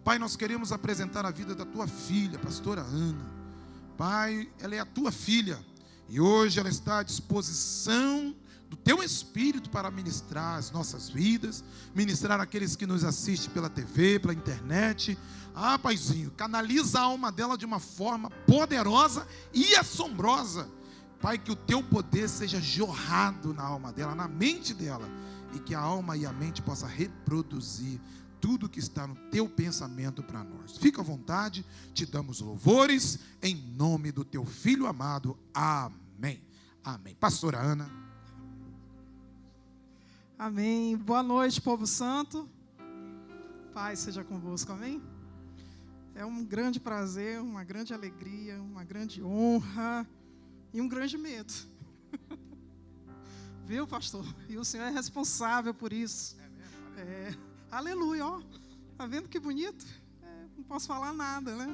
Pai, nós queremos apresentar a vida da tua filha, pastora Ana. Pai, ela é a tua filha e hoje ela está à disposição do teu Espírito para ministrar as nossas vidas, ministrar aqueles que nos assistem pela TV, pela internet. Paizinho, canaliza a alma dela de uma forma poderosa e assombrosa. Pai, que o teu poder seja jorrado na alma dela, na mente dela, e que a alma e a mente possa reproduzir tudo que está no teu pensamento para nós. Fica à vontade, te damos louvores, em nome do teu Filho amado. Amém. Amém. Pastora Ana. Amém. Boa noite, povo santo. Paz seja convosco, amém? É um grande prazer, uma grande alegria, uma grande honra e um grande medo. Viu, pastor? E o Senhor é responsável por isso. Aleluia, ó. Tá vendo que bonito? Não posso falar nada, né?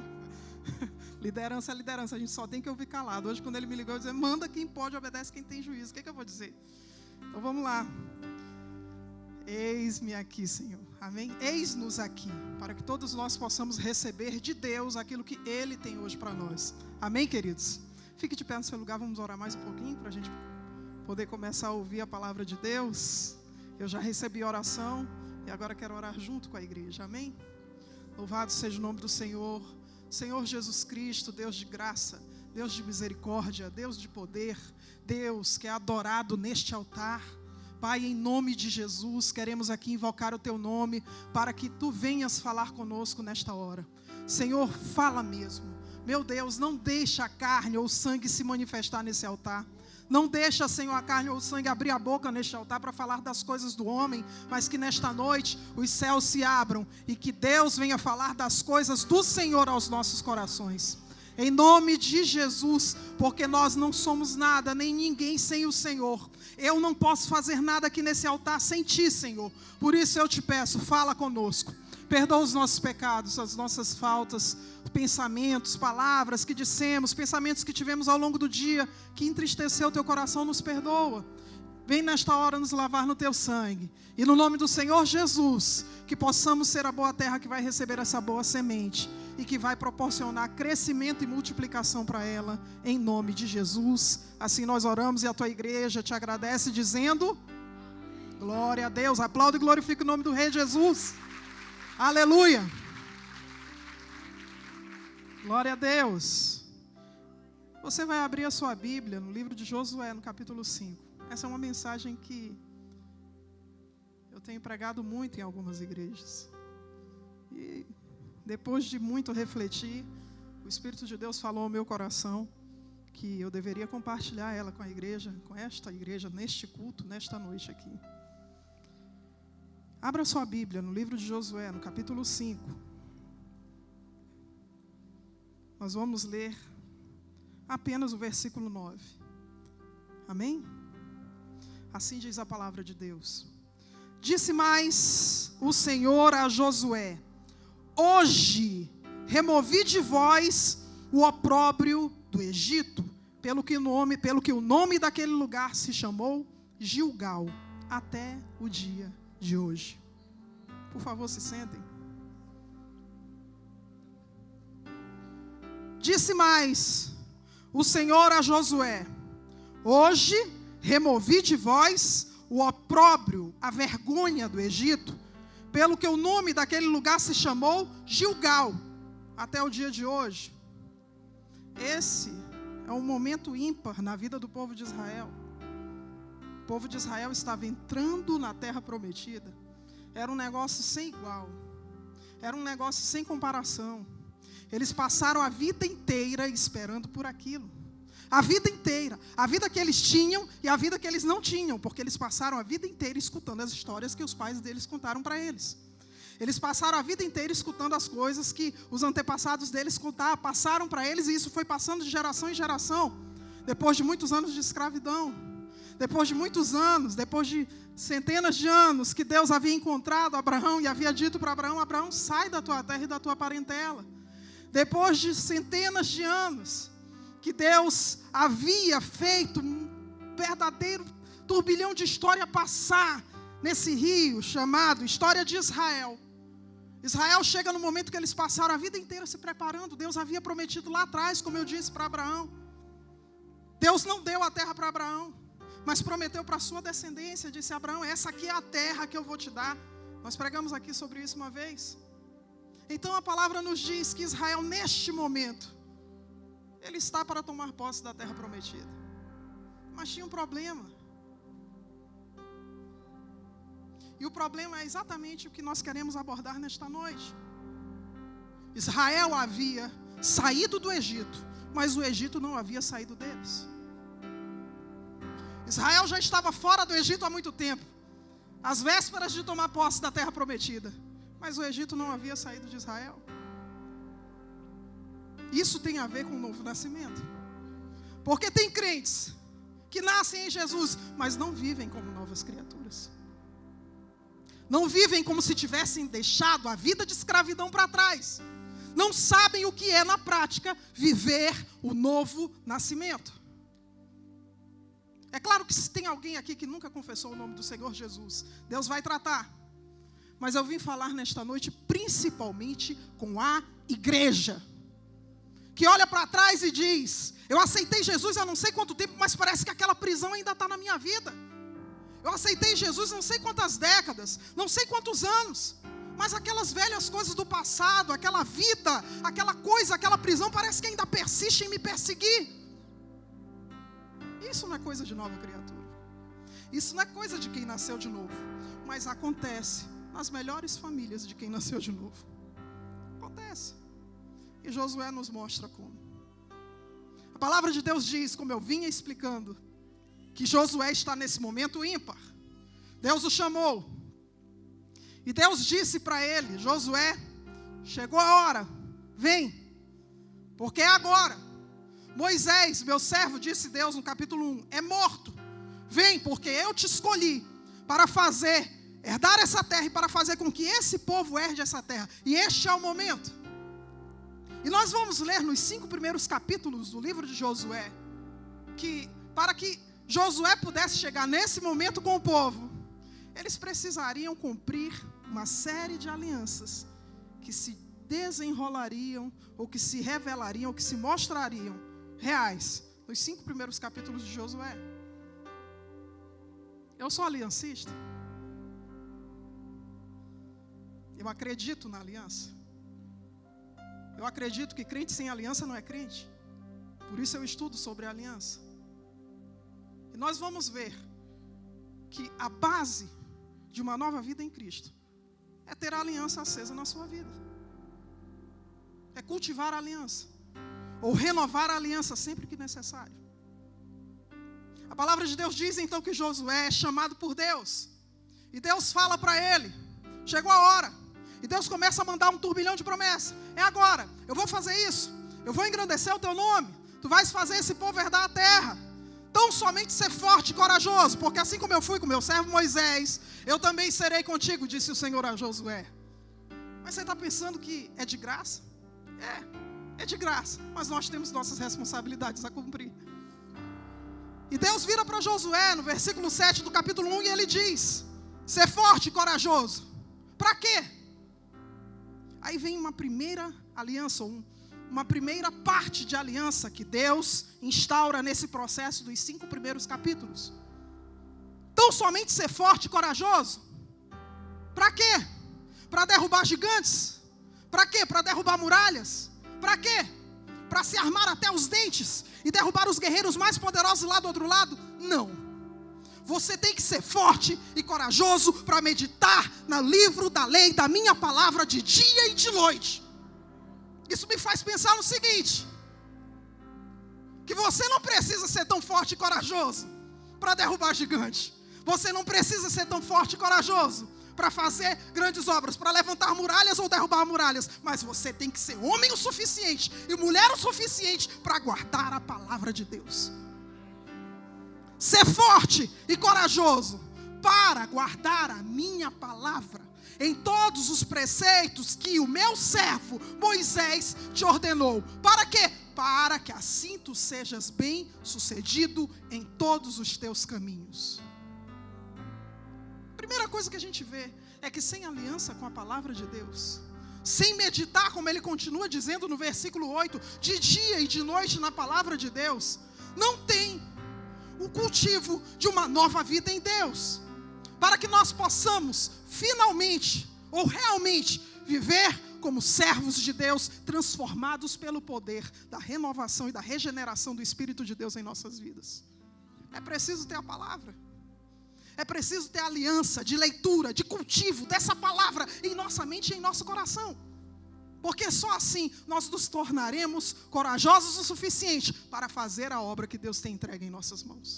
Liderança é liderança, a gente só tem que ouvir calado. Hoje, quando ele me ligou, eu disse: manda quem pode, obedece quem tem juízo. O que eu vou dizer? Então vamos lá. Eis-me aqui, Senhor. Amém? Eis-nos aqui, para que todos nós possamos receber de Deus aquilo que Ele tem hoje para nós. Amém, queridos? Fique de pé no seu lugar, vamos orar mais um pouquinho, para a gente poder começar a ouvir a palavra de Deus. Eu já recebi a oração e agora quero orar junto com a igreja. Amém? Louvado seja o nome do Senhor. Senhor Jesus Cristo, Deus de graça, Deus de misericórdia, Deus de poder, Deus que é adorado neste altar. Pai, em nome de Jesus, queremos aqui invocar o Teu nome para que Tu venhas falar conosco nesta hora. Senhor, fala mesmo. Meu Deus, não deixa a carne ou o sangue se manifestar nesse altar. Não deixa, Senhor, a carne ou o sangue abrir a boca neste altar para falar das coisas do homem, mas que nesta noite os céus se abram e que Deus venha falar das coisas do Senhor aos nossos corações. Em nome de Jesus, porque nós não somos nada, nem ninguém sem o Senhor. Eu não posso fazer nada aqui nesse altar sem Ti, Senhor. Por isso eu te peço, fala conosco. Perdoa os nossos pecados, as nossas faltas, pensamentos, palavras que dissemos, pensamentos que tivemos ao longo do dia, que entristeceu o Teu coração, nos perdoa. Vem nesta hora nos lavar no Teu sangue. E no nome do Senhor Jesus, que possamos ser a boa terra que vai receber essa boa semente e que vai proporcionar crescimento e multiplicação para ela, em nome de Jesus. Assim nós oramos e a Tua igreja te agradece dizendo: glória a Deus. Aplauda e glorifica o nome do Rei Jesus. Aleluia. Glória a Deus. Você vai abrir a sua Bíblia no livro de Josué, no capítulo 5. Essa é uma mensagem que eu tenho pregado muito em algumas igrejas. E depois de muito refletir, o Espírito de Deus falou ao meu coração que eu deveria compartilhar ela com a igreja, com esta igreja, neste culto, nesta noite aqui. Abra sua Bíblia no livro de Josué, no capítulo 5. Nós vamos ler apenas o versículo 9. Amém? Assim diz a palavra de Deus. Disse mais o Senhor a Josué: hoje removi de vós o opróbrio do Egito, pelo que o nome daquele lugar se chamou Gilgal, até o dia de hoje. Por favor, se sentem. Disse mais o Senhor a Josué: hoje removi de vós o opróbrio, a vergonha do Egito, pelo que o nome daquele lugar se chamou Gilgal, até o dia de hoje. Esse é um momento ímpar na vida do povo de Israel. O povo de Israel estava entrando na terra prometida. Era um negócio sem igual. Era um negócio sem comparação. Eles passaram a vida inteira esperando por aquilo. A vida inteira. A vida que eles tinham e a vida que eles não tinham. Porque eles passaram a vida inteira escutando as histórias que os pais deles contaram para eles. Eles passaram a vida inteira escutando as coisas que os antepassados deles contaram, passaram para eles, e isso foi passando de geração em geração. Depois de muitos anos de escravidão, depois de muitos anos, depois de centenas de anos que Deus havia encontrado Abraão e havia dito para Abraão: Abraão, sai da tua terra e da tua parentela. Depois de centenas de anos que Deus havia feito um verdadeiro turbilhão de história passar nesse rio chamado História de Israel. Israel chega no momento que eles passaram a vida inteira se preparando. Deus havia prometido lá atrás, como eu disse para Abraão. Deus não deu a terra para Abraão, mas prometeu para a sua descendência. Disse a Abraão: essa aqui é a terra que eu vou te dar. Nós pregamos aqui sobre isso uma vez. Então a palavra nos diz que Israel, neste momento, ele está para tomar posse da terra prometida. Mas tinha um problema. E o problema é exatamente o que nós queremos abordar nesta noite. Israel havia saído do Egito, mas o Egito não havia saído deles. Israel já estava fora do Egito há muito tempo, às vésperas de tomar posse da terra prometida, mas o Egito não havia saído de Israel. Isso tem a ver com o novo nascimento, porque tem crentes que nascem em Jesus, mas não vivem como novas criaturas. Não vivem como se tivessem deixado a vida de escravidão para trás. Não sabem o que é, na prática, viver o novo nascimento. É claro que se tem alguém aqui que nunca confessou o nome do Senhor Jesus, Deus vai tratar. Mas eu vim falar nesta noite principalmente com a igreja, que olha para trás e diz: eu aceitei Jesus há não sei quanto tempo, mas parece que aquela prisão ainda está na minha vida. Eu aceitei Jesus não sei quantas décadas, não sei quantos anos, mas aquelas velhas coisas do passado, aquela vida, aquela coisa, aquela prisão, parece que ainda persiste em me perseguir. Isso não é coisa de nova criatura. Isso não é coisa de quem nasceu de novo. Mas acontece nas melhores famílias de quem nasceu de novo. Acontece. E Josué nos mostra como. A palavra de Deus diz, como eu vinha explicando, que Josué está nesse momento ímpar. Deus o chamou. E Deus disse para ele: Josué, chegou a hora, vem, porque é agora. Moisés, meu servo, disse Deus no capítulo 1, é morto. Vem, porque eu te escolhi para herdar essa terra e para fazer com que esse povo herde essa terra. E este é o momento. E nós vamos ler nos 5 primeiros capítulos do livro de Josué, que para que Josué pudesse chegar nesse momento com o povo, eles precisariam cumprir uma série de alianças que se desenrolariam, ou que se revelariam, ou que se mostrariam reais nos 5 primeiros capítulos de Josué. Eu sou aliancista. Eu acredito na aliança. Eu acredito que crente sem aliança não é crente. Por isso eu estudo sobre a aliança. E nós vamos ver que a base de uma nova vida em Cristo é ter a aliança acesa na sua vida. É cultivar a aliança, ou renovar a aliança sempre que necessário. A palavra de Deus diz então que Josué é chamado por Deus. E Deus fala para ele: chegou a hora. E Deus começa a mandar um turbilhão de promessas. É agora, eu vou fazer isso. Eu vou engrandecer o teu nome. Tu vais fazer esse povo herdar a terra. Tão somente ser forte e corajoso, porque assim como eu fui com meu servo Moisés, eu também serei contigo, disse o Senhor a Josué. Mas você está pensando que é de graça? É de graça, mas nós temos nossas responsabilidades a cumprir. E Deus vira para Josué no versículo 7 do capítulo 1 e ele diz: ser forte e corajoso. Para quê? Aí vem uma primeira aliança, uma primeira parte de aliança que Deus instaura nesse processo dos 5 primeiros capítulos. Tão somente ser forte e corajoso? Para quê? Para derrubar gigantes? Para quê? Para derrubar muralhas? Para quê? Para se armar até os dentes e derrubar os guerreiros mais poderosos lá do outro lado? Não. Você tem que ser forte e corajoso para meditar no livro da lei da minha palavra de dia e de noite. Isso me faz pensar no seguinte: que você não precisa ser tão forte e corajoso para derrubar gigante. Você não precisa ser tão forte e corajoso para fazer grandes obras, para levantar muralhas ou derrubar muralhas. Mas você tem que ser homem o suficiente e mulher o suficiente para guardar a palavra de Deus. Ser forte e corajoso para guardar a minha palavra em todos os preceitos que o meu servo Moisés te ordenou. Para quê? Para que assim tu sejas bem sucedido em todos os teus caminhos. A primeira coisa que a gente vê é que sem aliança com a palavra de Deus, sem meditar, como ele continua dizendo no versículo 8, de dia e de noite na palavra de Deus, não tem o cultivo de uma nova vida em Deus, para que nós possamos finalmente, ou realmente, viver como servos de Deus, transformados pelo poder da renovação e da regeneração do Espírito de Deus em nossas vidas. É preciso ter a palavra, é preciso ter aliança de leitura, de cultivo dessa palavra em nossa mente e em nosso coração, porque só assim nós nos tornaremos corajosos o suficiente para fazer a obra que Deus tem entregue em nossas mãos.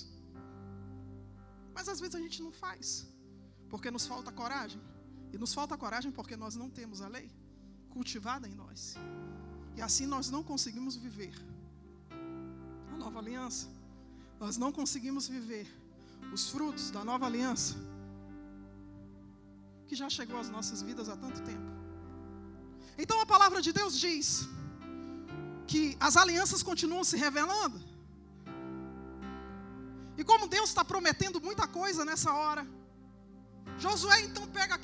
Mas às vezes a gente não faz, porque nos falta coragem, e nos falta coragem porque nós não temos a lei cultivada em nós, e assim nós não conseguimos viver a nova aliança, nós não conseguimos viver os frutos da nova aliança, que já chegou às nossas vidas há tanto tempo. Então a palavra de Deus diz que as alianças continuam se revelando, e como Deus está prometendo muita coisa nessa hora, Josué então pega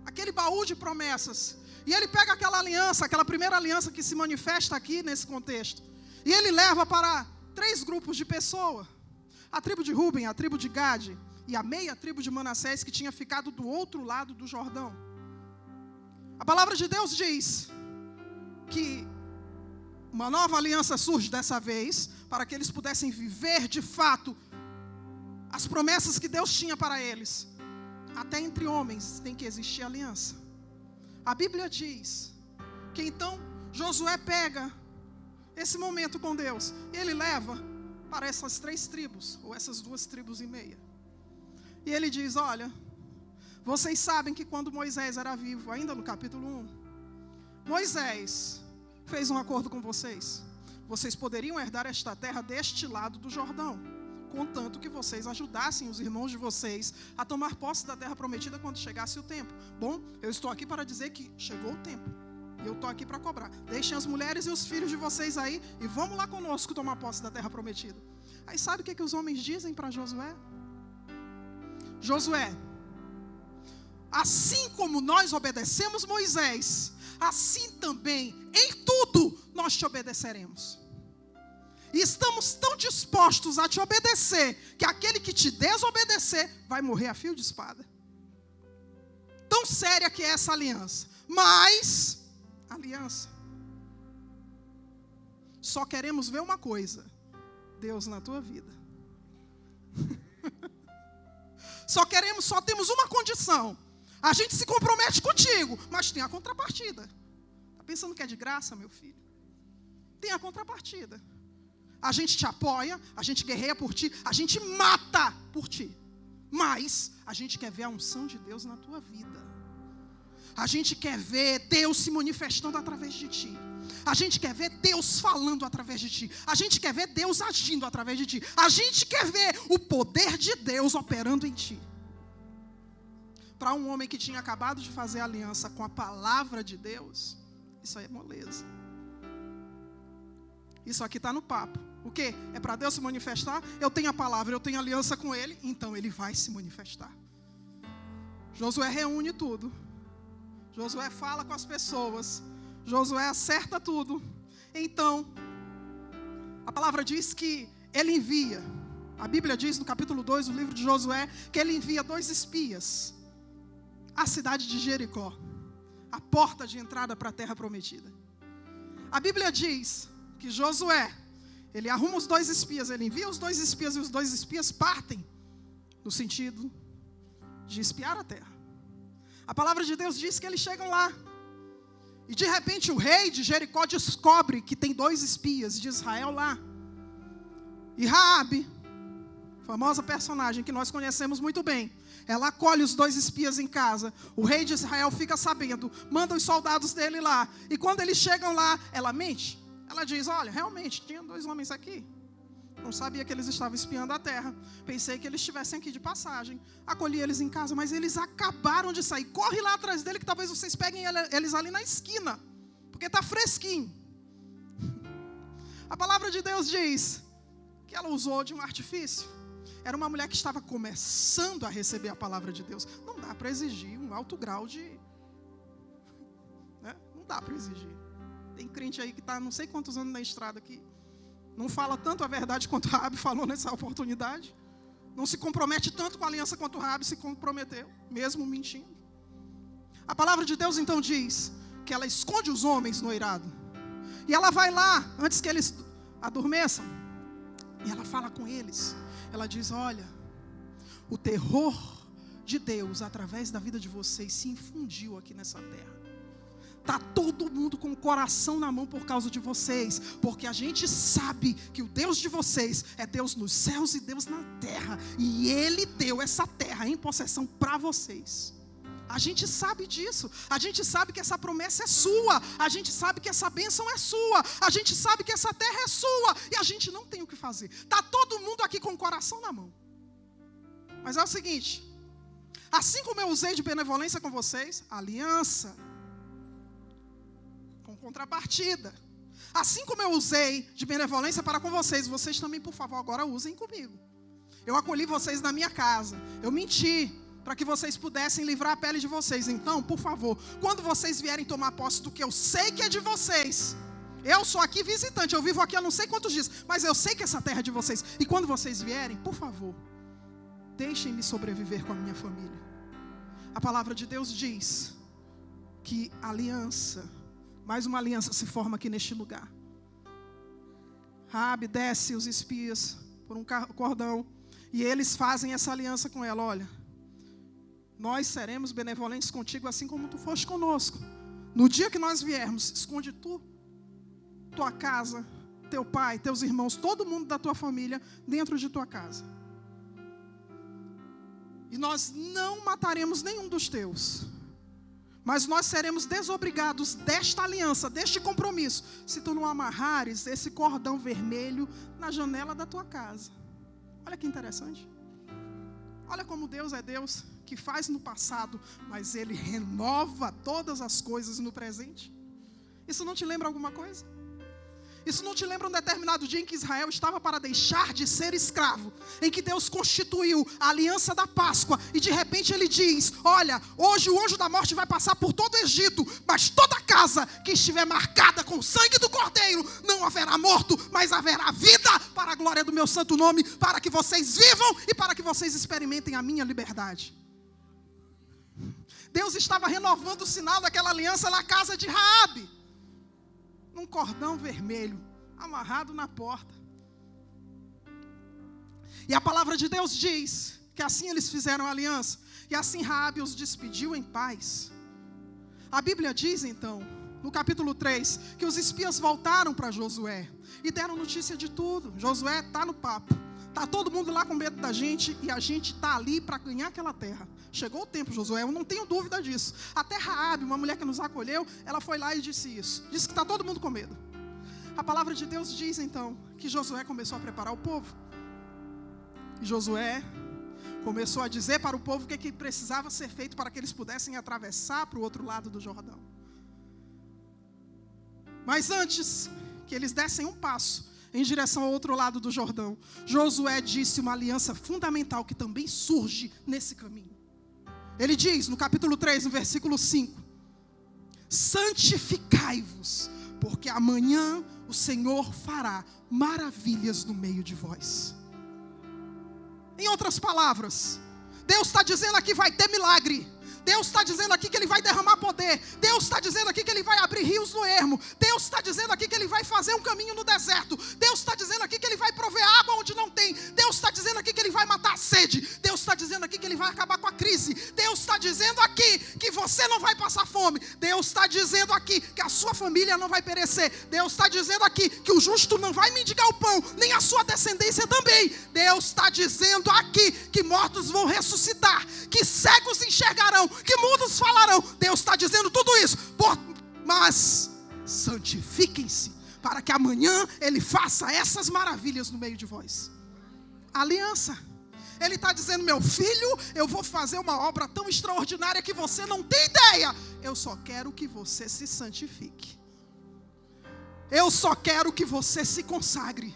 aquele baú de promessas, e ele pega aquela aliança, aquela primeira aliança que se manifesta aqui nesse contexto, e ele leva para 3 grupos de pessoas: a tribo de Ruben, a tribo de Gade e a meia tribo de Manassés, que tinha ficado do outro lado do Jordão. A palavra de Deus diz que uma nova aliança surge dessa vez, para que eles pudessem viver de fato as promessas que Deus tinha para eles. Até entre homens tem que existir aliança. A Bíblia diz que então Josué pega esse momento com Deus, e ele leva para essas 3 tribos, ou essas 2 tribos e meia. E ele diz: olha, vocês sabem que quando Moisés era vivo, ainda no capítulo 1, Moisés fez um acordo com vocês. Vocês poderiam herdar esta terra deste lado do Jordão, contanto que vocês ajudassem os irmãos de vocês a tomar posse da terra prometida quando chegasse o tempo. Bom, eu estou aqui para dizer que chegou o tempo, e eu estou aqui para cobrar. Deixem as mulheres e os filhos de vocês aí, e vamos lá conosco tomar posse da terra prometida. Aí sabe o que os homens dizem para Josué? Josué, assim como nós obedecemos Moisés, assim também, em tudo, nós te obedeceremos. E estamos tão dispostos a te obedecer, que aquele que te desobedecer, vai morrer a fio de espada. Tão séria que é essa aliança. Mas, aliança, só queremos ver uma coisa: Deus na tua vida. Só temos uma condição: a gente se compromete contigo, mas tem a contrapartida. Está pensando que é de graça, meu filho? Tem a contrapartida. A gente te apoia, a gente guerreia por ti, a gente mata por ti, mas a gente quer ver a unção de Deus na tua vida. A gente quer ver Deus se manifestando através de ti. A gente quer ver Deus falando através de ti. A gente quer ver Deus agindo através de ti. A gente quer ver o poder de Deus operando em ti. Para um homem que tinha acabado de fazer aliança com a palavra de Deus, isso aí é moleza. Isso aqui está no papo. O quê? É para Deus se manifestar? Eu tenho a palavra, eu tenho aliança com Ele, então Ele vai se manifestar. Josué reúne tudo. Josué fala com as pessoas. Josué acerta tudo. Então, a palavra diz que ele envia. A Bíblia diz no capítulo 2 do livro de Josué, que ele envia 2 espias à cidade de Jericó, a porta de entrada para a terra prometida. A Bíblia diz que Josué, ele arruma os 2 espias, ele envia os 2 espias, e os 2 espias partem no sentido de espiar a terra. A palavra de Deus diz que eles chegam lá, e de repente o rei de Jericó descobre que tem 2 espias de Israel lá. E Raabe, famosa personagem que nós conhecemos muito bem, ela acolhe os 2 espias em casa. O rei de Israel fica sabendo, manda os soldados dele lá, e quando eles chegam lá, ela mente. Ela diz: olha, realmente, tinha 2 homens aqui. Não sabia que eles estavam espiando a terra. Pensei que eles estivessem aqui de passagem. Acolhi eles em casa, mas eles acabaram de sair. Corre lá atrás dele, que talvez vocês peguem eles ali na esquina, porque está fresquinho. A palavra de Deus diz que ela usou de um artifício. Era uma mulher que estava começando a receber a palavra de Deus. Não dá para exigir um alto grau de... Não dá para exigir. Tem crente aí que está não sei quantos anos na estrada aqui, não fala tanto a verdade quanto Raabe falou nessa oportunidade, não se compromete tanto com a aliança quanto Raabe se comprometeu, mesmo mentindo. A palavra de Deus então diz que ela esconde os homens no eirado, e ela vai lá, antes que eles adormeçam, e ela fala com eles, ela diz: olha, o terror de Deus através da vida de vocês se infundiu aqui nessa terra. Está todo mundo com o coração na mão por causa de vocês, porque a gente sabe que o Deus de vocês é Deus nos céus e Deus na terra, e Ele deu essa terra em possessão para vocês. A gente sabe disso, a gente sabe que essa promessa é sua, a gente sabe que essa bênção é sua, a gente sabe que essa terra é sua, e a gente não tem o que fazer. Está todo mundo aqui com o coração na mão. Mas é o seguinte, assim como eu usei de benevolência com vocês, aliança, com contrapartida. Assim como eu usei de benevolência para com vocês, vocês também, por favor, agora usem comigo. Eu acolhi vocês na minha casa, eu menti para que vocês pudessem livrar a pele de vocês. Então, por favor, quando vocês vierem tomar posse do que eu sei que é de vocês, eu sou aqui visitante, eu vivo aqui há não sei quantos dias, mas eu sei que essa terra é de vocês. E quando vocês vierem, por favor, deixem-me sobreviver com a minha família. A palavra de Deus diz que aliança, mais uma aliança se forma aqui neste lugar. Raabe desce os espias por um cordão, e eles fazem essa aliança com ela. Olha, nós seremos benevolentes contigo assim como tu foste conosco. No dia que nós viermos, esconde tu, tua casa, teu pai, teus irmãos, todo mundo da tua família dentro de tua casa. E nós não mataremos nenhum dos teus, mas nós seremos desobrigados desta aliança, deste compromisso, se tu não amarrares esse cordão vermelho na janela da tua casa. Olha que interessante. Olha como Deus é Deus, que faz no passado, mas Ele renova todas as coisas no presente. Isso não te lembra alguma coisa? Isso não te lembra um determinado dia em que Israel estava para deixar de ser escravo, em que Deus constituiu a aliança da Páscoa, e de repente Ele diz: olha, hoje o anjo da morte vai passar por todo o Egito, mas toda casa que estiver marcada com o sangue do Cordeiro, não haverá morto, mas haverá vida para a glória do meu santo nome, para que vocês vivam e para que vocês experimentem a minha liberdade. Deus estava renovando o sinal daquela aliança na casa de Raabe, num cordão vermelho, amarrado na porta. E a palavra de Deus diz que assim eles fizeram a aliança, e assim Raabe os despediu em paz. A Bíblia diz então, no capítulo 3, que os espias voltaram para Josué e deram notícia de tudo. Josué está no papo, está todo mundo lá com medo da gente, e a gente está ali para ganhar aquela terra. Chegou o tempo, Josué, eu não tenho dúvida disso. Até Raabe, uma mulher que nos acolheu, ela foi lá e disse isso. Disse que está todo mundo com medo. A palavra de Deus diz então que Josué começou a preparar o povo. E Josué começou a dizer para o povo o que precisava ser feito para que eles pudessem atravessar para o outro lado do Jordão. Mas antes que eles dessem um passo em direção ao outro lado do Jordão, Josué disse uma aliança fundamental que também surge nesse caminho. Ele diz no capítulo 3, no versículo 5: santificai-vos, porque amanhã o Senhor fará maravilhas no meio de vós. Em outras palavras, Deus está dizendo aqui que vai ter milagre. Deus está dizendo aqui que Ele vai derramar poder. Deus está dizendo aqui que Ele vai abrir rios no ermo. Deus está dizendo aqui que Ele vai fazer um caminho no deserto. Deus está dizendo aqui que Ele vai prover água onde não tem. Deus está dizendo aqui que Ele vai matar a sede. Deus está dizendo aqui que Ele vai acabar com a crise. Deus está dizendo aqui que você não vai passar fome. Deus está dizendo aqui que a sua família não vai perecer. Deus está dizendo aqui que o justo não vai mendigar o pão, nem a sua descendência também. Deus está dizendo aqui que mortos vão ressuscitar, que cegos enxergarão, que mudos falarão. Deus está dizendo tudo isso, mas santifiquem-se, para que amanhã Ele faça essas maravilhas no meio de vós. Aliança. Ele está dizendo: meu filho, eu vou fazer uma obra tão extraordinária que você não tem ideia. Eu só quero que você se santifique. Eu só quero que você se consagre.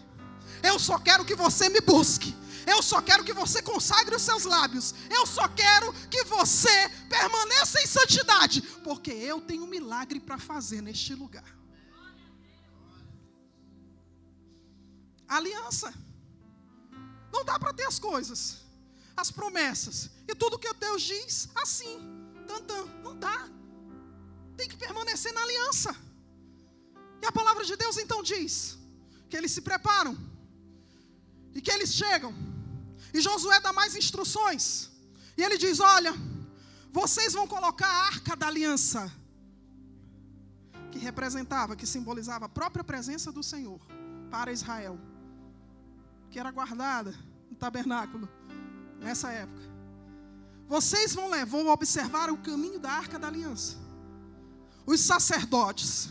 Eu só quero que você me busque. Eu só quero que você consagre os seus lábios. Eu só quero que você permaneça em santidade, porque eu tenho um milagre para fazer neste lugar. Aliança. Não dá para ter as coisas, as promessas e tudo que Deus diz assim, tantã. Não dá. Tem que permanecer na aliança. E a palavra de Deus então diz que eles se preparam e que eles chegam. E Josué dá mais instruções. E ele diz: olha, vocês vão colocar a arca da aliança, que representava, que simbolizava a própria presença do Senhor para Israel, que era guardada no tabernáculo nessa época. Vocês vão observar o caminho da arca da aliança. Os sacerdotes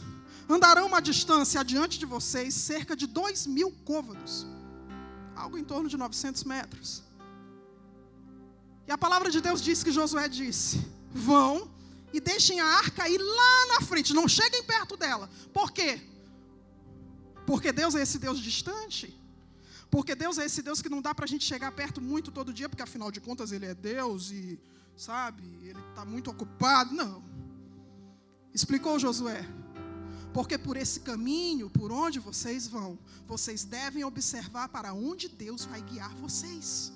andarão uma distância adiante de vocês, cerca de 2.000 côvados, algo em torno de 900 metros. E a palavra de Deus diz que Josué disse: vão e deixem a arca ir lá na frente, não cheguem perto dela. Por quê? Porque Deus é esse Deus distante. Porque Deus é esse Deus que não dá para a gente chegar perto muito todo dia, porque afinal de contas Ele é Deus e, sabe, Ele está muito ocupado. Não. Explicou Josué: porque por esse caminho, por onde vocês vão, vocês devem observar para onde Deus vai guiar vocês.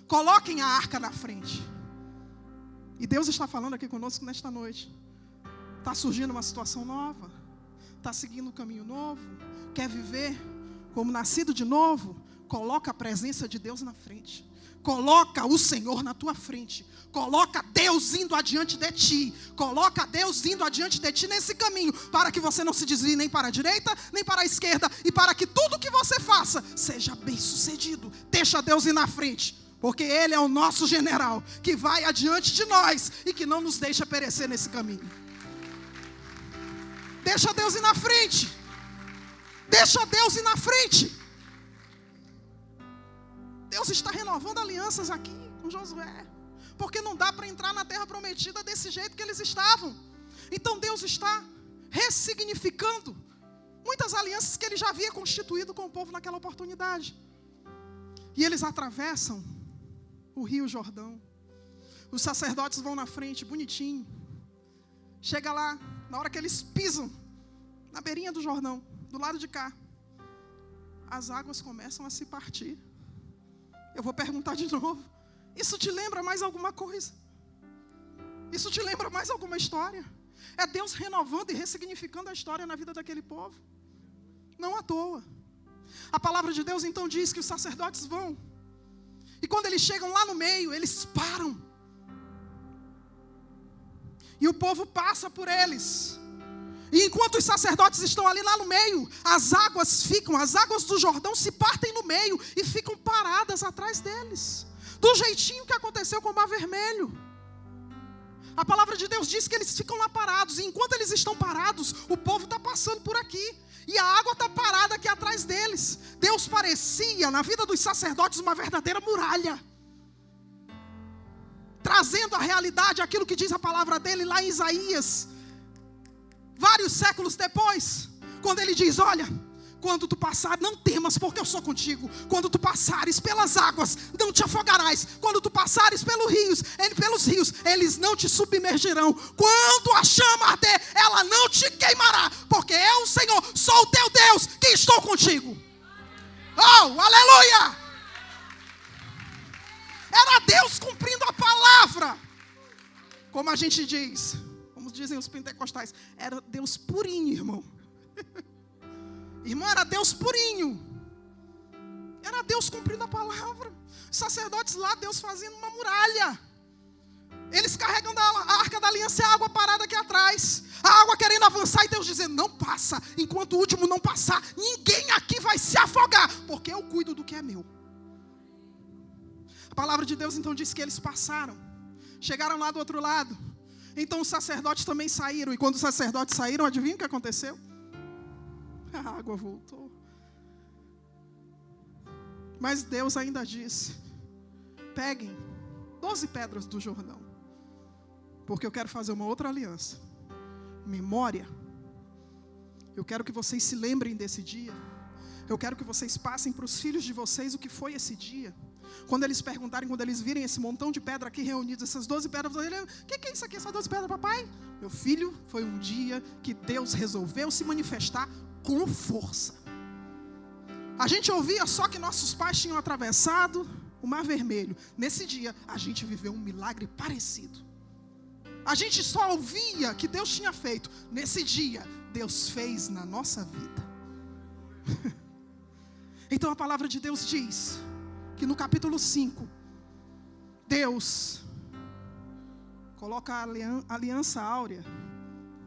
Coloquem a arca na frente. E Deus está falando aqui conosco nesta noite. Está surgindo uma situação nova. Está seguindo um caminho novo. Quer viver como nascido de novo? Coloca a presença de Deus na frente. Coloca o Senhor na tua frente. Coloca Deus indo adiante de ti. Coloca Deus indo adiante de ti nesse caminho, para que você não se desvie nem para a direita, nem para a esquerda, e para que tudo que você faça seja bem sucedido. Deixa Deus ir na frente, porque Ele é o nosso general, que vai adiante de nós e que não nos deixa perecer nesse caminho. Deixa Deus ir na frente. Deixa Deus ir na frente. Deus está renovando alianças aqui com Josué, porque não dá para entrar na terra prometida desse jeito que eles estavam. Então Deus está ressignificando muitas alianças que Ele já havia constituído com o povo naquela oportunidade. E eles atravessam o Rio Jordão. Os sacerdotes vão na frente, bonitinho. Chega lá, na hora que eles pisam na beirinha do Jordão, do lado de cá, as águas começam a se partir. Eu vou perguntar de novo: isso te lembra mais alguma coisa? Isso te lembra mais alguma história? É Deus renovando e ressignificando a história na vida daquele povo. Não à toa. A palavra de Deus então diz que os sacerdotes vão. E quando eles chegam lá no meio, eles param. E o povo passa por eles. E enquanto os sacerdotes estão ali lá no meio, as águas do Jordão se partem no meio e ficam paradas atrás deles. Do jeitinho que aconteceu com o Mar Vermelho. A palavra de Deus diz que eles ficam lá parados. E enquanto eles estão parados, o povo está passando por aqui. E a água está parada aqui atrás deles. Deus parecia, na vida dos sacerdotes, uma verdadeira muralha. Trazendo a realidade, aquilo que diz a palavra dele lá em Isaías. Vários séculos depois, quando ele diz: olha, quando tu passar, não temas, porque eu sou contigo. Quando tu passares pelas águas, não te afogarás. Quando tu passares pelos rios, eles não te submergirão. Quando a chama arder, ela não te queimará, porque eu, Senhor, sou o teu Deus, que estou contigo. Oh, aleluia! Era Deus cumprindo a palavra. Como a gente diz, como dizem os pentecostais, era Deus purinho, irmão. Irmão, era Deus purinho. Era Deus cumprindo a palavra. Os sacerdotes lá, Deus fazendo uma muralha. Eles carregando a arca da aliança e a água parada aqui atrás. A água querendo avançar e Deus dizendo: não passa. Enquanto o último não passar, ninguém aqui vai se afogar, porque eu cuido do que é meu. A palavra de Deus então diz que eles passaram. Chegaram lá do outro lado. Então os sacerdotes também saíram. E quando os sacerdotes saíram, adivinha o que aconteceu? A água voltou. Mas Deus ainda disse: peguem 12 pedras do Jordão, porque eu quero fazer uma outra aliança. Memória. Eu quero que vocês se lembrem desse dia. eu quero que vocês passem para os filhos de vocês o que foi esse dia. Quando eles perguntarem, quando eles virem esse montão de pedra aqui reunidos, essas 12 pedras, o que é isso aqui, essas 12 pedras, papai? Meu filho, foi um dia que Deus resolveu se manifestar com força. A gente ouvia só que nossos pais tinham atravessado o Mar Vermelho. Nesse dia, a gente viveu um milagre parecido. A gente só ouvia que Deus tinha feito. Nesse dia, Deus fez na nossa vida. Então a palavra de Deus diz que no capítulo 5, Deus coloca a aliança áurea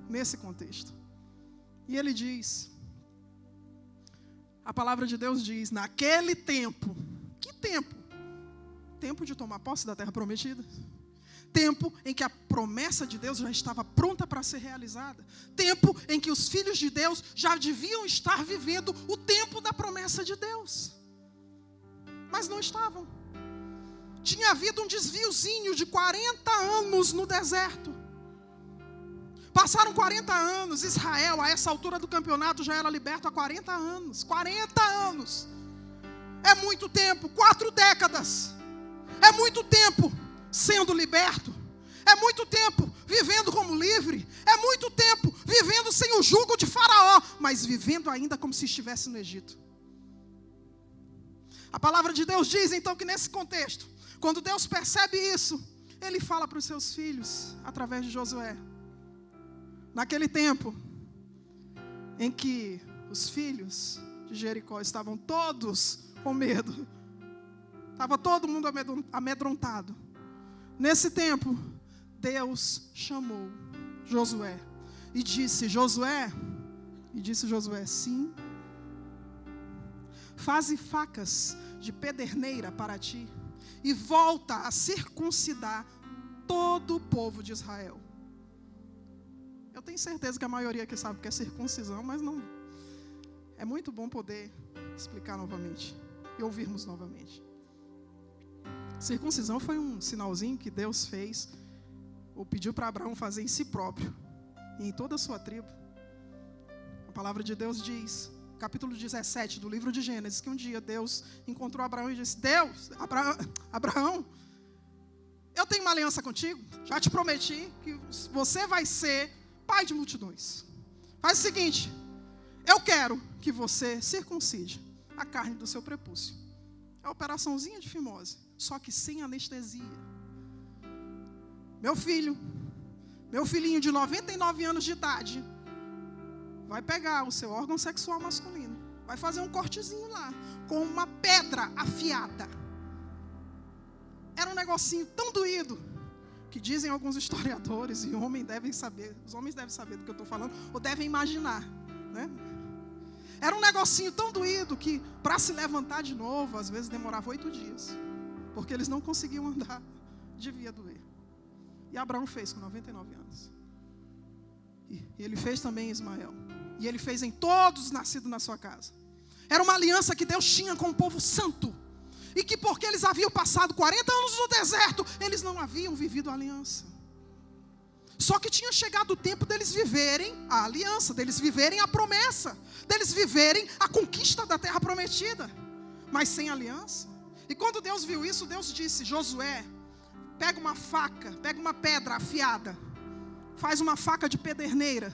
nesse contexto. E ele diz, a palavra de Deus diz, naquele tempo, que tempo? Tempo de tomar posse da terra prometida. Tempo em que a promessa de Deus já estava pronta para ser realizada. Tempo em que os filhos de Deus já deviam estar vivendo o tempo da promessa de Deus. Mas não estavam. Tinha havido um desviozinho de 40 anos no deserto. Passaram 40 anos, Israel, a essa altura do campeonato, já era liberto há 40 anos. 40 anos. É muito tempo, 4 décadas. É muito tempo sendo liberto. É muito tempo vivendo como livre. É muito tempo vivendo sem o jugo de Faraó, mas vivendo ainda como se estivesse no Egito. A palavra de Deus diz então que nesse contexto, quando Deus percebe isso, Ele fala para os seus filhos, através de Josué. Naquele tempo em que os filhos de Jericó estavam todos com medo, estava todo mundo amedrontado. Nesse tempo, Deus chamou Josué e disse, Josué, sim, faze facas de pederneira para ti e volta a circuncidar todo o povo de Israel. Eu tenho certeza que a maioria aqui sabe o que é circuncisão, mas não. É muito bom poder explicar novamente e ouvirmos novamente. Circuncisão foi um sinalzinho que Deus fez, ou pediu para Abraão fazer em si próprio e em toda a sua tribo. A palavra de Deus diz, capítulo 17 do livro de Gênesis, que um dia Deus encontrou Abraão e disse, Abraão, eu tenho uma aliança contigo, já te prometi que você vai ser pai de multidões. Faz o seguinte, eu quero que você circuncide a carne do seu prepúcio. É a operaçãozinha de fimose, só que sem anestesia. Meu filhinho de 99 anos de idade, vai pegar o seu órgão sexual masculino, vai fazer um cortezinho lá, com uma pedra afiada. Era um negocinho tão doído, que dizem alguns historiadores, e os homens devem saber do que eu estou falando, ou devem imaginar, né? Era um negocinho tão doído que, para se levantar de novo, às vezes demorava 8 dias, porque eles não conseguiam andar, devia doer. E Abraão fez com 99 anos. E ele fez também em Ismael. E ele fez em todos nascidos na sua casa. Era uma aliança que Deus tinha com o povo santo. E que porque eles haviam passado 40 anos no deserto, eles não haviam vivido a aliança. Só que tinha chegado o tempo deles viverem a aliança, deles viverem a promessa, deles viverem a conquista da terra prometida, mas sem aliança. E quando Deus viu isso, Deus disse, Josué, pega uma faca, pega uma pedra afiada, faz uma faca de pederneira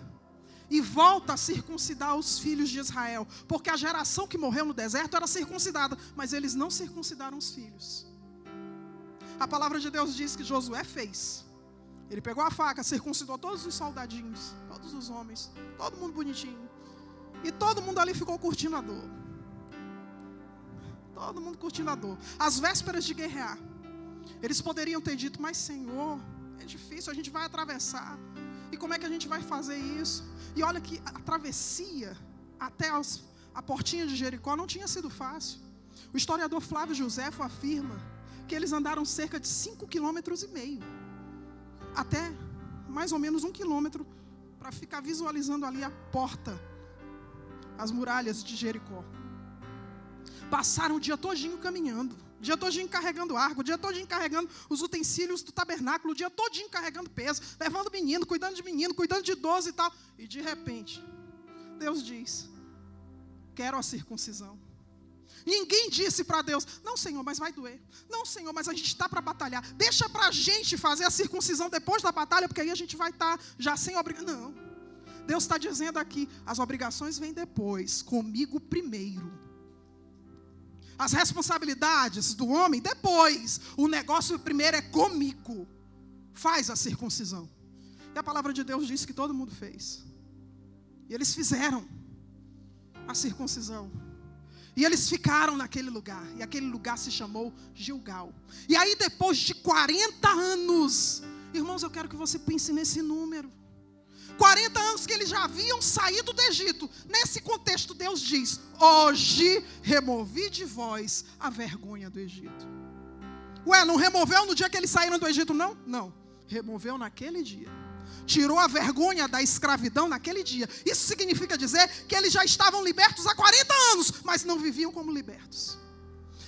e volta a circuncidar os filhos de Israel, porque a geração que morreu no deserto era circuncidada, mas eles não circuncidaram os filhos. A palavra de Deus diz que Josué fez. Ele pegou a faca, circuncidou todos os soldadinhos, todos os homens, todo mundo bonitinho. E todo mundo ali ficou curtindo a dor. Todo mundo curtindo a dor. Às vésperas de guerrear, eles poderiam ter dito, mas Senhor, é difícil, a gente vai atravessar. E como é que a gente vai fazer isso? E olha que a travessia até a portinha de Jericó não tinha sido fácil. O historiador Flávio Joséfo afirma que eles andaram cerca de 5,5 km. Até mais ou menos 1 quilômetro, para ficar visualizando ali a porta, as muralhas de Jericó. Passaram o dia todinho caminhando, o dia todinho carregando arco, o dia todinho carregando os utensílios do tabernáculo, o dia todinho carregando peso, levando menino, cuidando de 12 e tal. E de repente, Deus diz, quero a circuncisão. Ninguém disse para Deus, não, Senhor, mas vai doer. Não, Senhor, mas a gente está para batalhar. Deixa para a gente fazer a circuncisão depois da batalha, porque aí a gente vai estar já sem obrigação. Não. Deus está dizendo aqui, as obrigações vêm depois, comigo primeiro. As responsabilidades do homem depois. O negócio primeiro é comigo. Faz a circuncisão. E a palavra de Deus diz que todo mundo fez. E eles fizeram a circuncisão. E eles ficaram naquele lugar. E aquele lugar se chamou Gilgal. E aí depois de 40 anos, irmãos, eu quero que você pense nesse número. 40 anos que eles já haviam saído do Egito. Nesse contexto Deus diz, hoje removi de vós a vergonha do Egito. Ué, não removeu no dia que eles saíram do Egito não? Não, removeu naquele dia. Tirou a vergonha da escravidão naquele dia. Isso significa dizer que eles já estavam libertos há 40 anos, mas não viviam como libertos.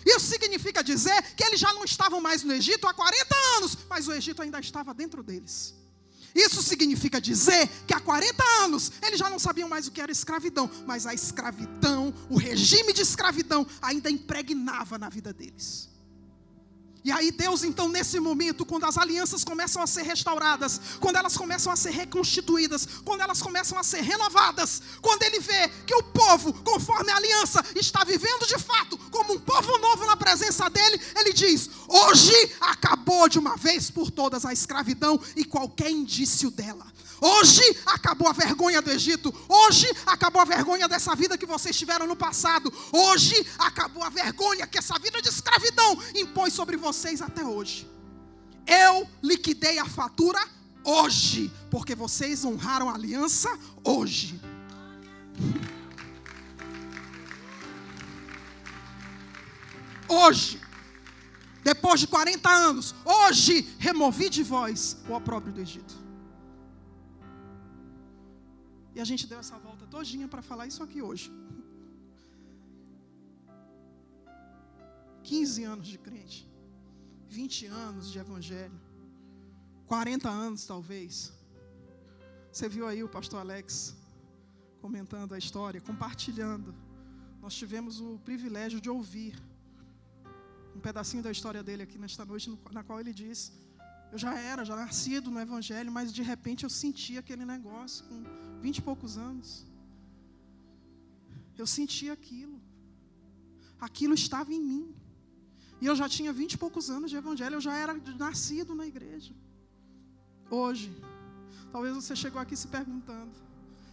Isso significa dizer que eles já não estavam mais no Egito há 40 anos, mas o Egito ainda estava dentro deles. Isso significa dizer que há 40 anos eles já não sabiam mais o que era escravidão, mas a escravidão, o regime de escravidão ainda impregnava na vida deles. E aí Deus então nesse momento, quando as alianças começam a ser restauradas, quando elas começam a ser reconstituídas, quando elas começam a ser renovadas, quando Ele vê que o povo, conforme a aliança, está vivendo de fato como um povo novo na presença dEle, Ele diz, hoje acabou de uma vez por todas a escravidão e qualquer indício dela. Hoje acabou a vergonha do Egito. Hoje acabou a vergonha dessa vida que vocês tiveram no passado. Hoje acabou a vergonha que essa vida de escravidão impôs sobre vocês até hoje. Eu liquidei a fatura hoje, porque vocês honraram a aliança hoje. Hoje, depois de 40 anos, hoje removi de vós o opróbrio do Egito. E a gente deu essa volta todinha para falar isso aqui hoje. 15 anos de crente, 20 anos de evangelho, 40 anos talvez. Você viu aí o pastor Alex comentando a história, compartilhando. Nós tivemos o privilégio de ouvir um pedacinho da história dele aqui nesta noite, na qual ele diz, eu já nascido no evangelho, mas de repente eu senti aquele negócio com 20 e poucos anos. Eu senti aquilo. Aquilo estava em mim. E eu já tinha 20 e poucos anos de evangelho, eu já era nascido na igreja. Hoje, talvez você chegou aqui se perguntando,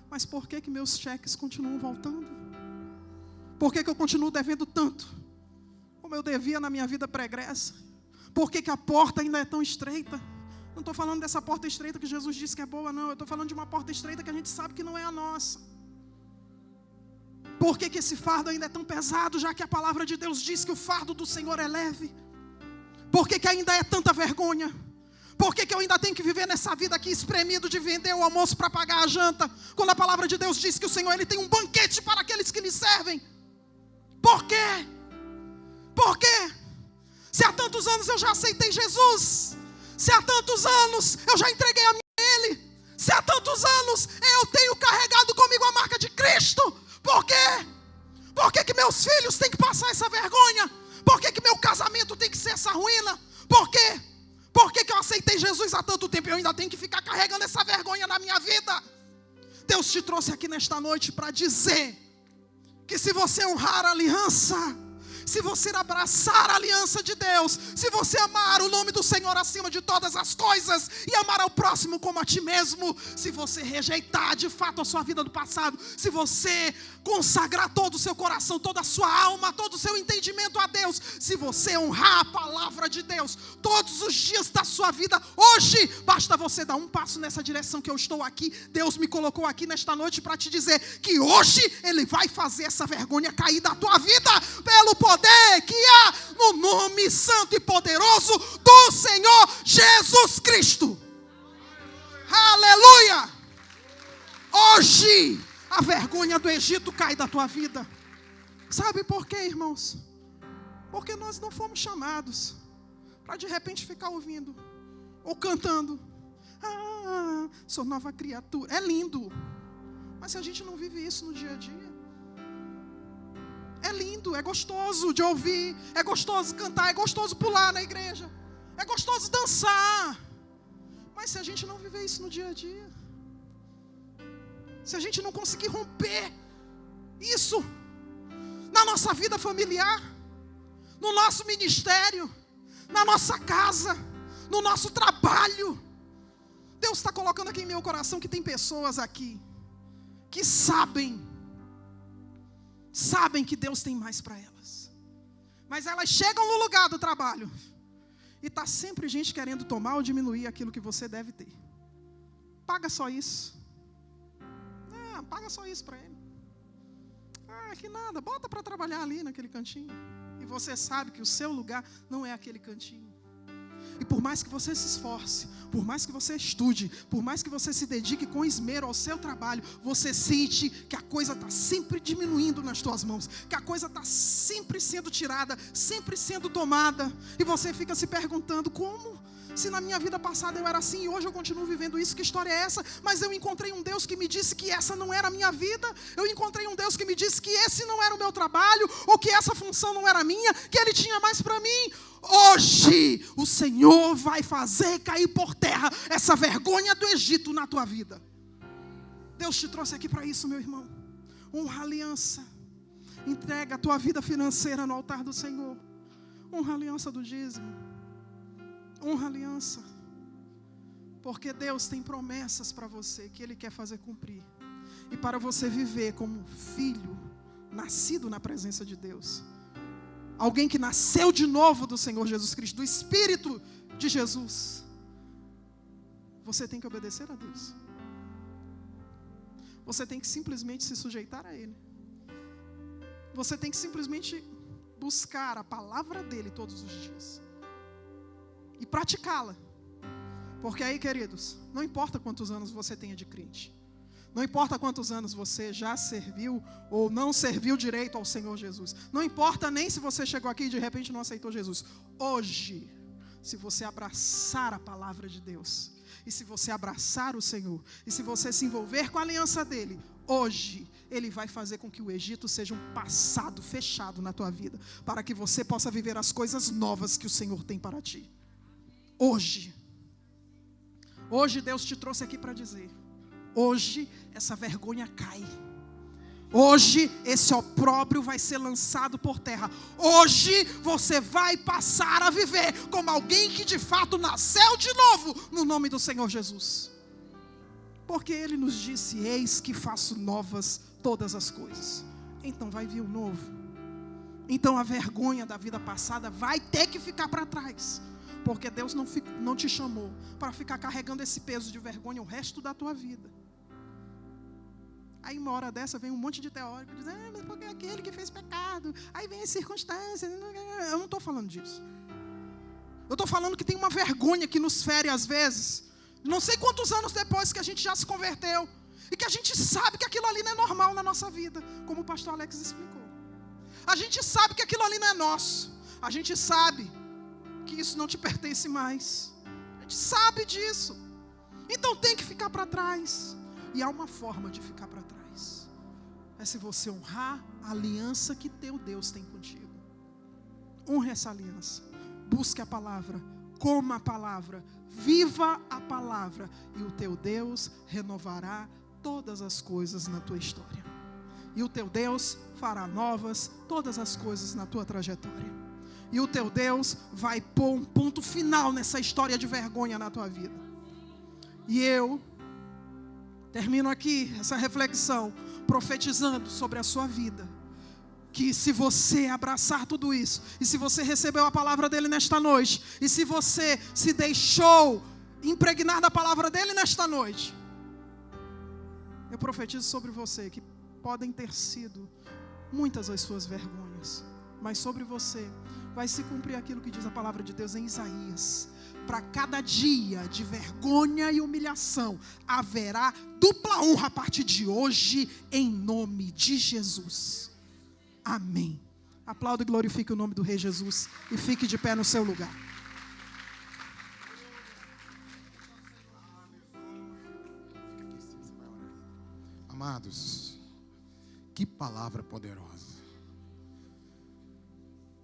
mas por que meus cheques continuam voltando? Por que eu continuo devendo tanto, como eu devia na minha vida pregressa? Por que a porta ainda é tão estreita? Não estou falando dessa porta estreita que Jesus disse que é boa, não. Eu estou falando de uma porta estreita que a gente sabe que não é a nossa. Por que esse fardo ainda é tão pesado, já que a palavra de Deus diz que o fardo do Senhor é leve? Por que ainda é tanta vergonha? Por que eu ainda tenho que viver nessa vida aqui espremido de vender o almoço para pagar a janta, quando a palavra de Deus diz que o Senhor ele tem um banquete para aqueles que lhe servem? Por quê? Por quê? Se há tantos anos eu já aceitei Jesus, se há tantos anos eu já entreguei a minha a Ele, se há tantos anos eu tenho carregado comigo a marca de Cristo, por quê? Por que meus filhos têm que passar essa vergonha? Por que meu casamento tem que ser essa ruína? Por quê? Por que eu aceitei Jesus há tanto tempo e eu ainda tenho que ficar carregando essa vergonha na minha vida? Deus te trouxe aqui nesta noite para dizer que se você honrar a aliança, se você abraçar a aliança de Deus, se você amar o nome do Senhor acima de todas as coisas e amar ao próximo como a ti mesmo, se você rejeitar de fato a sua vida do passado, se você consagrar todo o seu coração, toda a sua alma, todo o seu entendimento a Deus, se você honrar a palavra de Deus todos os dias da sua vida, hoje basta você dar um passo nessa direção que eu estou aqui. Deus me colocou aqui nesta noite para te dizer que hoje Ele vai fazer essa vergonha cair da tua vida pelo poder que há no nome santo e poderoso do Senhor Jesus Cristo. Aleluia! Hoje a vergonha do Egito cai da tua vida. Sabe por quê, irmãos? Porque nós não fomos chamados para de repente ficar ouvindo ou cantando, sou nova criatura. É lindo, mas se a gente não vive isso no dia a dia, É lindo, é gostoso de ouvir, é gostoso cantar, é gostoso pular na igreja, é gostoso dançar. Mas se a gente não viver isso no dia a dia, se a gente não conseguir romper isso na nossa vida familiar, no nosso ministério, na nossa casa, no nosso trabalho, Deus está colocando aqui em meu coração que tem pessoas aqui que sabem que Deus tem mais para elas, mas elas chegam no lugar do trabalho e está sempre gente querendo tomar ou diminuir aquilo que você deve ter. Paga só isso. Paga só isso para ele. Que nada, bota para trabalhar ali naquele cantinho. E você sabe que o seu lugar não é aquele cantinho. E por mais que você se esforce, por mais que você estude, por mais que você se dedique com esmero ao seu trabalho, você sente que a coisa está sempre diminuindo nas tuas mãos, que a coisa está sempre sendo tirada, sempre sendo tomada. E você fica se perguntando: como? Se na minha vida passada eu era assim e hoje eu continuo vivendo isso, que história é essa? Mas eu encontrei um Deus que me disse que essa não era a minha vida. Eu encontrei um Deus que me disse que esse não era o meu trabalho, ou que essa função não era minha, que Ele tinha mais para mim. Hoje o Senhor vai fazer cair por terra essa vergonha do Egito na tua vida. Deus te trouxe aqui para isso, meu irmão. Honra a aliança. Entrega a tua vida financeira no altar do Senhor. Honra a aliança do dízimo. Honra a aliança, porque Deus tem promessas para você que Ele quer fazer cumprir. E para você viver como filho, nascido na presença de Deus, alguém que nasceu de novo do Senhor Jesus Cristo, do Espírito de Jesus, você tem que obedecer a Deus. Você tem que simplesmente se sujeitar a Ele. Você tem que simplesmente buscar a palavra dEle todos os dias e praticá-la. Porque aí, queridos, não importa quantos anos você tenha de crente, não importa quantos anos você já serviu ou não serviu direito ao Senhor Jesus, não importa nem se você chegou aqui e de repente não aceitou Jesus. Hoje, se você abraçar a palavra de Deus, e se você abraçar o Senhor, e se você se envolver com a aliança dEle, hoje Ele vai fazer com que o Egito seja um passado fechado na tua vida, para que você possa viver as coisas novas que o Senhor tem para ti. Hoje Deus te trouxe aqui para dizer: hoje essa vergonha cai. Hoje esse opróbrio vai ser lançado por terra. Hoje você vai passar a viver como alguém que de fato nasceu de novo no nome do Senhor Jesus. Porque Ele nos disse: eis que faço novas todas as coisas. Então vai vir o novo. Então a vergonha da vida passada vai ter que ficar para trás. Porque Deus não te chamou para ficar carregando esse peso de vergonha o resto da tua vida. Aí uma hora dessa vem um monte de teórico dizendo: mas porque é aquele que fez pecado, aí vem as circunstâncias. Eu não estou falando disso. Eu estou falando que tem uma vergonha que nos fere às vezes, não sei quantos anos depois que a gente já se converteu, e que a gente sabe que aquilo ali não é normal na nossa vida, como o pastor Alex explicou. A gente sabe que aquilo ali não é nosso. A gente sabe que isso não te pertence mais. A gente sabe disso. Então tem que ficar para trás. E há uma forma de ficar para trás: é se você honrar a aliança que teu Deus tem contigo. Honre essa aliança. Busque a palavra, coma a palavra, viva a palavra, e o teu Deus renovará todas as coisas na tua história. E o teu Deus fará novas todas as coisas na tua trajetória. E o teu Deus vai pôr um ponto final nessa história de vergonha na tua vida. E eu termino aqui essa reflexão profetizando sobre a sua vida, que se você abraçar tudo isso, e se você recebeu a palavra dele nesta noite, e se você se deixou impregnar da palavra dele nesta noite, eu profetizo sobre você que podem ter sido muitas as suas vergonhas, mas sobre você vai se cumprir aquilo que diz a palavra de Deus em Isaías: para cada dia de vergonha e humilhação haverá dupla honra a partir de hoje, em nome de Jesus. Amém. Aplauda e glorifique o nome do Rei Jesus e fique de pé no seu lugar. Amados, que palavra poderosa.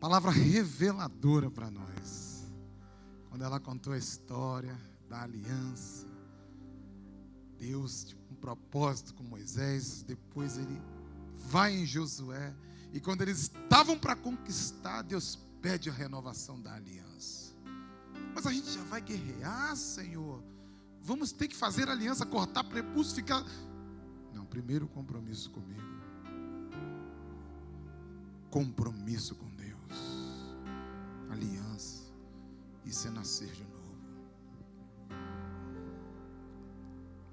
palavra reveladora para nós. Quando ela contou a história da aliança, Deus tinha um propósito com Moisés, depois ele vai em Josué, e quando eles estavam para conquistar, Deus pede a renovação da aliança. Mas a gente já vai guerrear, Senhor. Vamos ter que fazer aliança, cortar prepúcio, ficar... Não, primeiro compromisso comigo. Compromisso com Deus. Aliança. Isso é nascer de novo.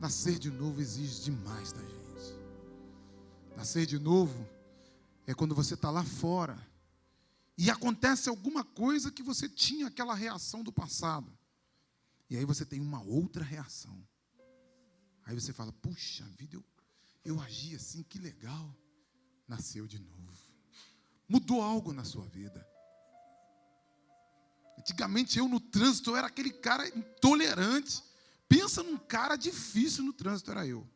Nascer de novo exige demais da gente. Nascer de novo é quando você está lá fora e acontece alguma coisa que você tinha aquela reação do passado. E aí você tem uma outra reação. Aí você fala, puxa vida, eu agi assim, que legal. Nasceu de novo. Mudou algo na sua vida. Antigamente eu no trânsito eu era aquele cara intolerante. Pensa num cara difícil no trânsito, era eu.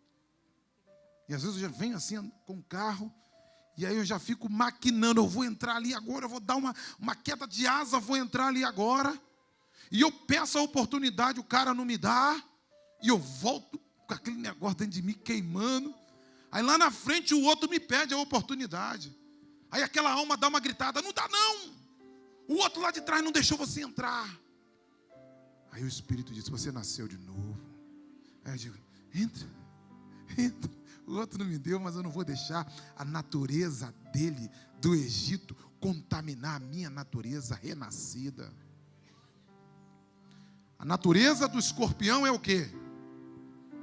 E às vezes eu já venho assim com o carro, e aí eu já fico maquinando, eu vou entrar ali agora, eu vou dar uma queda de asa, vou entrar ali agora. E eu peço a oportunidade, o cara não me dá, e eu volto com aquele negócio dentro de mim queimando. Aí lá na frente o outro me pede a oportunidade. Aí aquela alma dá uma gritada, não dá não. O outro lá de trás não deixou você entrar. Aí o Espírito diz, você nasceu de novo. Aí eu digo, entra. O outro não me deu, mas eu não vou deixar a natureza dele, do Egito, contaminar a minha natureza renascida. A natureza do escorpião é o quê?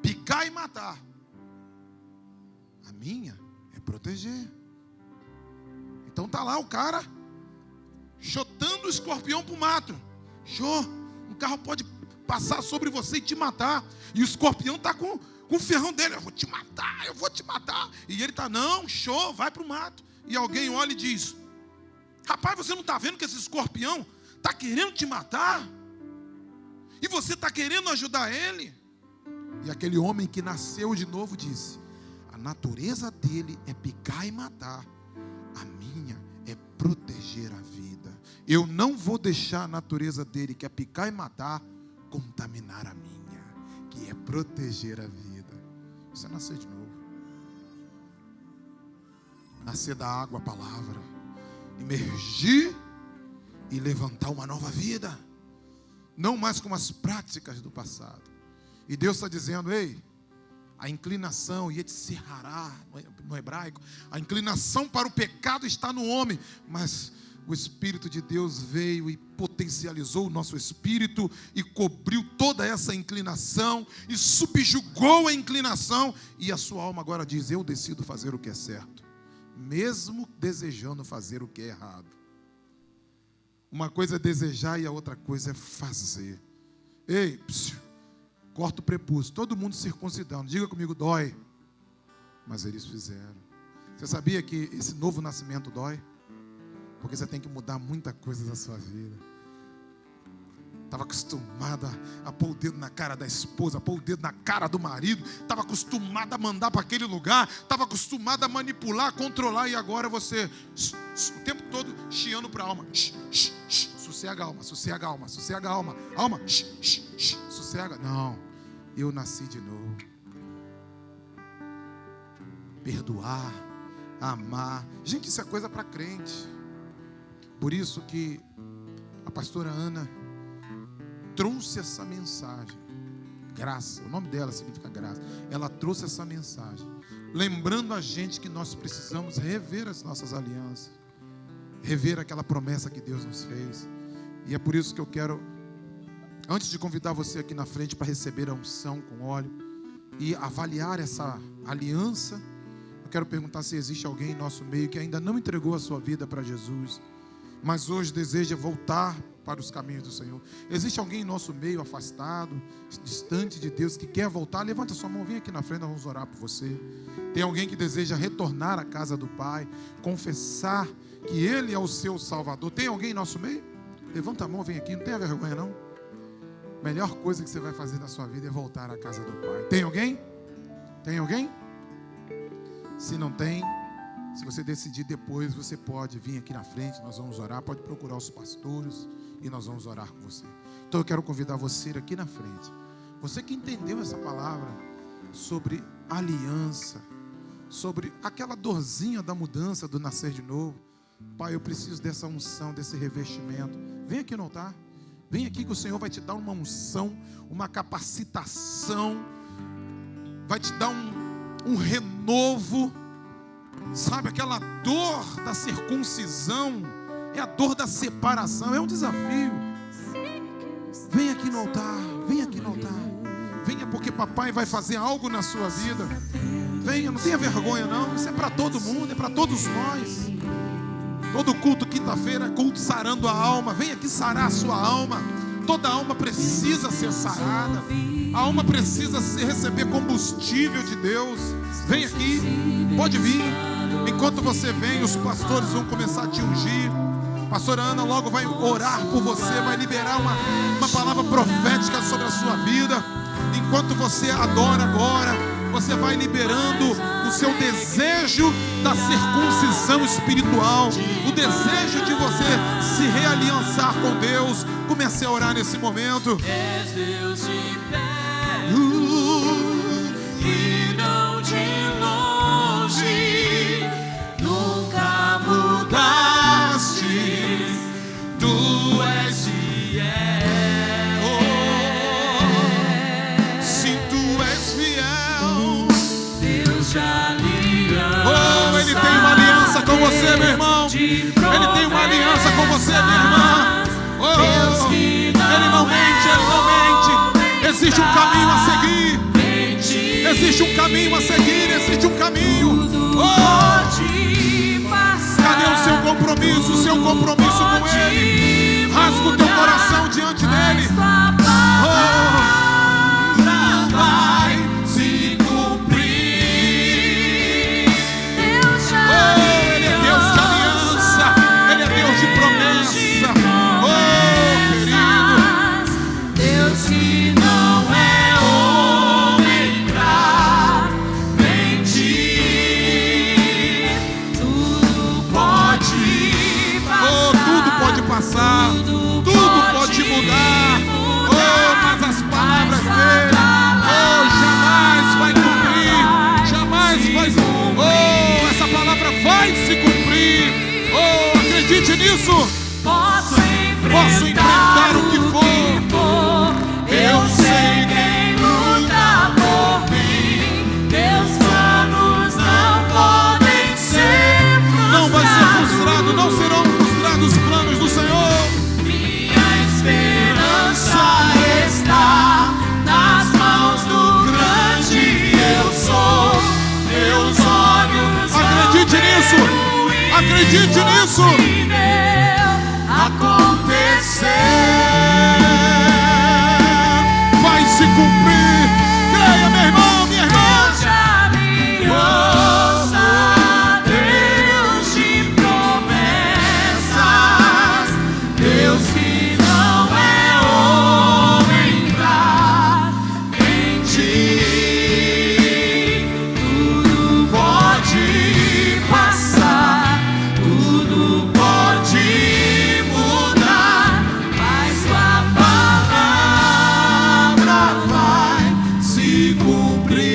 Picar e matar. A minha é proteger. Então tá lá o cara chutando o escorpião para o mato. Um carro pode passar sobre você e te matar. E o escorpião está com o ferrão dele. Eu vou te matar. E ele está, não, vai para o mato. E alguém olha e diz, rapaz, você não está vendo que esse escorpião está querendo te matar? E você está querendo ajudar ele? E aquele homem que nasceu de novo disse, a natureza dele é picar e matar. A minha é proteger a vida. Eu não vou deixar a natureza dele, que é picar e matar, contaminar a minha, que é proteger a vida. Isso é nascer de novo. Nascer da água, a palavra. Emergir e levantar uma nova vida. Não mais com as práticas do passado. E Deus está dizendo, ei, a inclinação, Yetzirará, no hebraico, a inclinação para o pecado está no homem, mas o Espírito de Deus veio e potencializou o nosso espírito e cobriu toda essa inclinação e subjugou a inclinação, e a sua alma agora diz, eu decido fazer o que é certo, mesmo desejando fazer o que é errado. Uma coisa é desejar e a outra coisa é fazer. Ei, corta o prepúcio, todo mundo circuncidando, diga comigo, dói. Mas eles fizeram. Você sabia que esse novo nascimento dói? Porque você tem que mudar muita coisa da sua vida. Estava acostumada a pôr o dedo na cara da esposa, a pôr o dedo na cara do marido, estava acostumada a mandar para aquele lugar, estava acostumada a manipular, a controlar, e agora você o tempo todo chiando para a alma. Sossega a alma, sossega a alma, sossega a alma. Alma, sossega. Não, eu nasci de novo. Perdoar, amar. Gente, isso é coisa para crente. Por isso que a pastora Ana trouxe essa mensagem. Graça, o nome dela significa graça. Ela trouxe essa mensagem, lembrando a gente que nós precisamos rever as nossas alianças, rever aquela promessa que Deus nos fez. E é por isso que eu quero, antes de convidar você aqui na frente para receber a unção com óleo e avaliar essa aliança, eu quero perguntar se existe alguém em nosso meio que ainda não entregou a sua vida para Jesus, mas hoje deseja voltar para os caminhos do Senhor. Existe alguém em nosso meio afastado, distante de Deus, que quer voltar? Levanta sua mão, vem aqui na frente, nós vamos orar por você. Tem alguém que deseja retornar à casa do Pai, confessar que Ele é o seu Salvador? Tem alguém em nosso meio? Levanta a mão, vem aqui, não tenha vergonha não. Melhor coisa que você vai fazer na sua vida é voltar à casa do Pai. Tem alguém? Tem alguém? Se não tem, Se você decidir depois, você pode vir aqui na frente, nós vamos orar. Pode procurar os pastores e nós vamos orar com você. Então eu quero convidar você aqui na frente. Você que entendeu essa palavra sobre aliança, sobre aquela dorzinha da mudança, do nascer de novo. Pai, eu preciso dessa unção, desse revestimento. Vem aqui no altar. Vem aqui que o Senhor vai te dar uma unção, uma capacitação, vai te dar um renovo. Sabe, aquela dor da circuncisão é a dor da separação, é um desafio. Vem aqui no altar, vem aqui no altar. Venha porque papai vai fazer algo na sua vida. Venha, não tenha vergonha não, isso é para todo mundo, é para todos nós. Todo culto quinta-feira é culto sarando a alma. Vem aqui sarar a sua alma. Toda alma precisa ser sarada. A alma precisa receber combustível de Deus. Vem aqui, pode vir. Enquanto você vem, os pastores vão começar a te ungir. Pastora Ana logo vai orar por você, vai liberar uma palavra profética sobre a sua vida. Enquanto você adora agora, você vai liberando o seu desejo da circuncisão espiritual, o desejo de você se realiançar com Deus. Comece a orar nesse momento. És Deus de perto e não de longe, nunca mudaste, tu és fiel. Sim, tu és fiel. Deus de aliança. Oh, Ele tem uma aliança com você, meu irmão. Ele tem uma aliança com você, minha irmã. Oh, Ele não mente, Ele não mente. Existe um caminho a seguir. Existe um caminho a seguir. Existe um caminho. Oh, cadê o seu compromisso? O seu compromisso com Ele. Rasga o teu coração diante dEle. Oh, vai se cumprir. Oh, Ele é Deus de aliança. Ele é Deus de promessa. Deus que não é homem pra mentir, tudo pode passar. Oh, tudo pode passar, tudo pode mudar. Oh, mas as palavras dele, oh, jamais vai cumprir, jamais vai. Oh, essa palavra vai se cumprir. Oh, acredite nisso. Posso enfrentar o que for. Eu sei quem luta por mim. Teus planos não podem ser frustrados. Não vai ser frustrado, não serão frustrados os planos do Senhor. Minha esperança está nas mãos do grande eu sou. Meus olhos Acredite nisso. Acredite nisso. Acontecer. Vai se cumprir. Creia, meu irmão, minha irmã. Deus de promessas, Deus que não é homem pra mentir, tudo pode passar, tudo pode mudar, mas tua palavra vai se cumprir.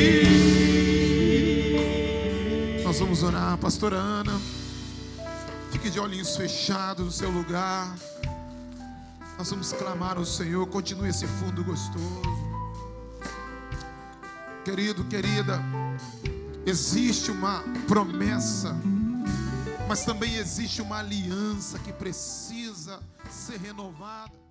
Nós vamos orar, pastora Ana. Fique de olhinhos fechados no seu lugar. Nós vamos clamar ao Senhor. Continue esse fundo gostoso. Querido, querida, existe uma promessa, mas também existe uma aliança que precisa ser renovada.